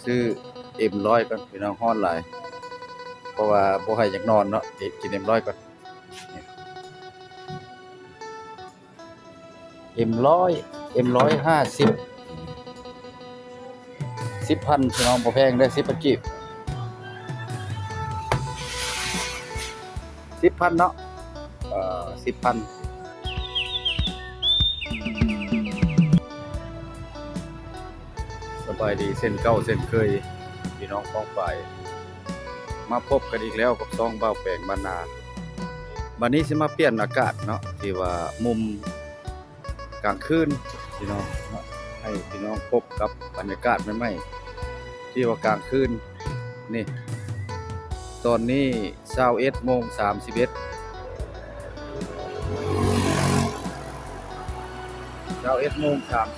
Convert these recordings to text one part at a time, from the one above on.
ซื้อM100ก่อนพี่น้องฮ้อนหลายเพราะว่าบ่ให้อยากนอนเนาะกินM100ก่อน M100 M150 10,000พี่น้องบ่แพงเด้อ10,000กีบ10,000เนาะ10,000สบายดีเส้นเก่าเส้นเคยพี่น้องป้องไปมาพบกันอีกแล้วกับซ่องบ่าวแปลงบ้านนาวันนี้สิมาเปลี่ยนอากาศเนาะที่ว่ามุมกลางคืนพี่น้องให้พี่น้องพบกับบรรยากาศใหม่ๆที่ว่ากลางคืนนี่ตอนนี้21:31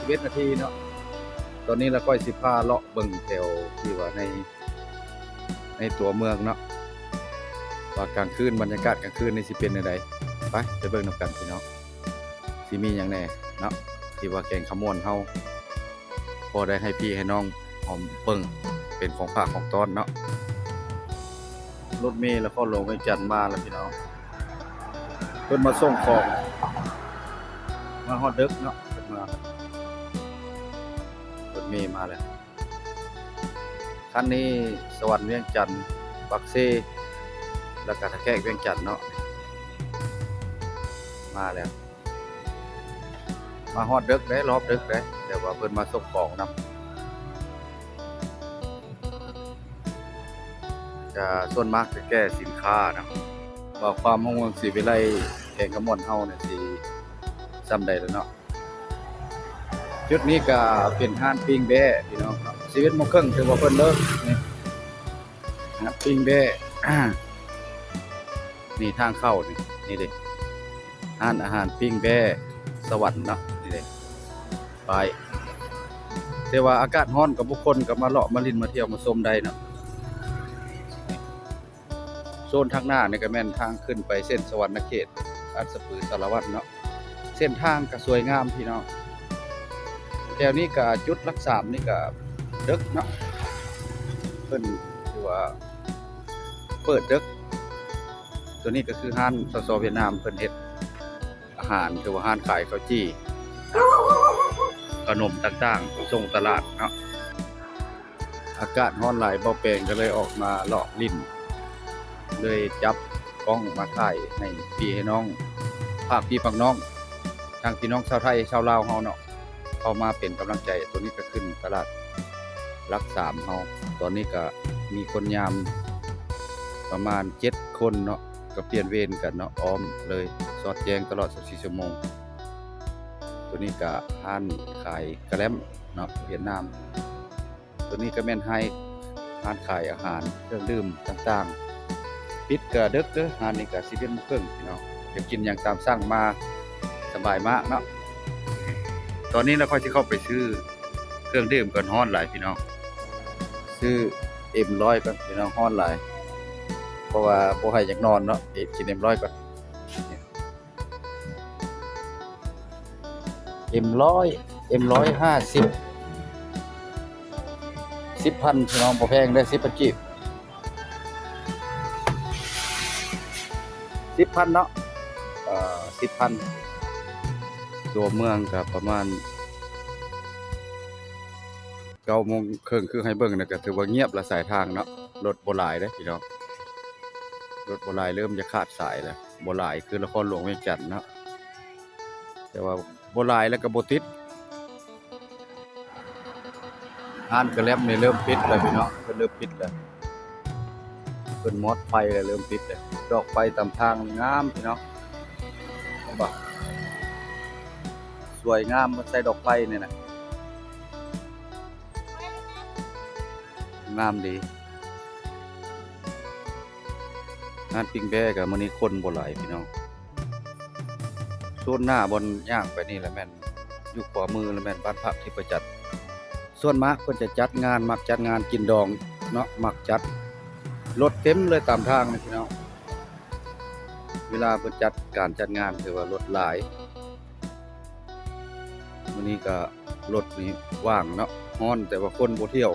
21:31นาทีเนาะตอนนี้เราก็สิพาเลาะเบิ่งแถวที่ว่าในตัวเมืองเนาะว่ากลางคืนบรรยากาศกลางคืนนี่สิเป็นจังไดไปเบิ่งนำกันพี่น้องสิมีหยังแหน่เนาะที่ว่าแกงขมวนเฮาพอได้ให้พี่ให้น้องหอมเบิ่งเป็นของฝากของต้อนเนาะรถเมล์แล้วก็ลงไปจันทน์มาแล้วพี่น้องเพิ่นมาส่งของมาฮอดดึกเนาะเพิ่นมารถเมล์มาแล้วคันนี้สวรรค์เวียงจันทน์ปักเซแล้วก็ตะแคกเวียงจันทน์เนาะมาแล้วมาฮอดดึกได้รอบดึกได้แต่ว่าเพิ่นมาส่งของนำจะส่วนมากจะแก้สินค้านะว่าความมั่งคั่งสิวิไลแข่งกับม่วนเฮาเนี่ยสิซ้ำใดแล้วเนาะจุดนี้ก็เป็นห้านปิ้งแบ้พี่น้องครับ11:30นถือว่าเพิ่นเลิกนี่นะปิ้งแบ้ นี่ทางเข้านี่เด้ร้านอาหารปิ้งแบ้สวรรค์เนาะนี่เด้ไปแต่ว่าอากาศร้อนกับบุคคลก็มาเลาะมาลิ้นมาเที่ยวมาชมได้เนาะโซนทางหน้านี่ก็แม่นทางขึ้นไปเส้นสวรรณเขตอัศปือสารวัตรเนาะเส้นทางก็สวยงามพี่น้องแถวนี้ก็จุดหลัก3นี่ก็ดึกเนาะเพิ่นถือว่าเปิดดึกตัวนี้ก็คือร้านสเวียดนามเพิ่นเฮ็ดอาหารคือว่าร้านขายข้าวจี้ขนมต่างๆส่งตลาดเนาะอากาศร้อนหลายบ่แปลงก็เลยออกมาเลาะลิ้นเลยจับกล้องมาถ่ายให้พี่ให้น้องภาคพี่ฝั่งน้องทางพี่น้องชาวไทยชาวลาวเฮาเนาะเข้ามาเป็นกำลังใจตัวนี้ก็ขึ้นตลาดหลัก3เฮาตอนนี้ก็มีคนยามประมาณ7คนเนาะก็เปลี่ยนเวรกันเนาะอ้อมเลยสอดแจ้งตลอด24ชั่วโมงตัวนี้ก็ร้านขายกะแลมเนาะเวียดนามตัวนี้ก็แม่นให้ร้านขายอาหารเครื่องดื่มต่างๆปิดก็ดึกเด้อร้านนี้ก็11:30นพี่น้องอยากกินหยังตามสั่งมาสบายมากเนาะตอนนี้เราก็สิเข้าไปซื้อเครื่องดื่มก่อนร้อนหลายพี่น้องซื้อ M100 ก่อนพี่น้องร้อนหลายเพราะว่าบ่ให้อยากนอนเนาะกิน M100 ก่อน M100 M150 10,000พี่น้องบ่แพงเด้อ10,000กีบ10,000เนาะ10,000ตัวเมืองก็ประมาณ9:30คือให้เบิ่งน่ะก็ถือว่าเงียบละสายทางเนาะรถบ่หลายเด้อพี่น้องรถบ่หลายเริ่มจะขาดสายแล้วบ่หลายคือละครหลวงเวียงจันทน์เนาะแต่ว่าบ่หลายแล้วก็บ่ติดร้านกะแลมนี่เริ่มปิดแล้วพี่น้องเพิ่นเริ่มปิดแล้วเพิ่นมอดไฟแล้วเริ่มปิดแล้วดอกไฟตามทางงามพี่น้องเห็นบ่สวยงามมันใส่ดอกไฟนี่น่ะงามดีงานปิ้งแบ้ก็มื้อนี้คนบ่หลายพี่น้องโซนหน้าบนย่างไปนี่แหละแม่นอยู่ขวามือแล้วแม่นบ้านพักที่ประจัดส่วนมากเพิ่นจะจัดงานมักจัดงานกินดองเนาะมักจัดรถเต็มเลยตามทางนี่พี่น้องเวลาเพิ่นจัดการจัดงานถือว่ารถหลายมื้อนี้ก็รถนี่ว่างเนาะฮ้อนแต่ว่าคนบ่เที่ยว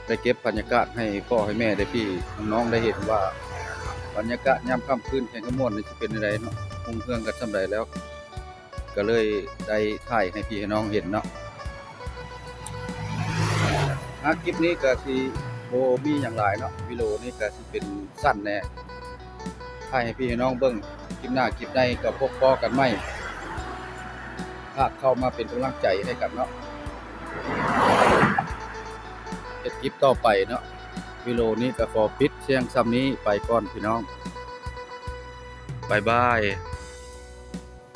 ได้เก็บบรรยากาศให้พ่อให้แม่ได้พี่น้องๆได้เห็นว่าบรรยากาศยามค่ำคืนแห่งกระม่วนนี่สิเป็นจังไดเนาะคงเครื่องกันส่ำใดแล้วก็เลยได้ถ่ายให้พี่ให้น้องเห็นเนาะคลิปนี้ก็สิบ่มีหยังหลายเนาะวิดีโอนี้ก็สิเป็นสั้นแน่ถ่ายให้พี่ให้น้องเบิ่งคลิปหน้าคลิปใดก็พบพ้อกันใหม่ฝากเข้ามาเป็นกำลังใจให้กันเนาะเฮ็ดคลิปต่อไปเนาะวิดีโอนี้ก็ขอปิดเสียงซ้ำนี้ไปก่อนพี่น้องบ๊ายบาย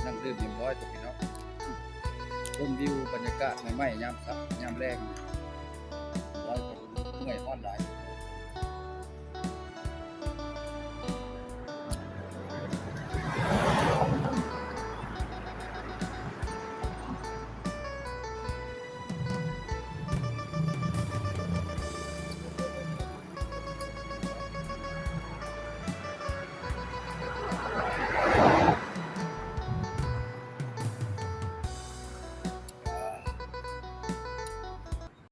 นั่งดื่มเรียบร้อยตัวพี่น้องชมวิวบรรยากาศใหม่ๆยามแลงเราก็เมื่อยฮ้อนหลาย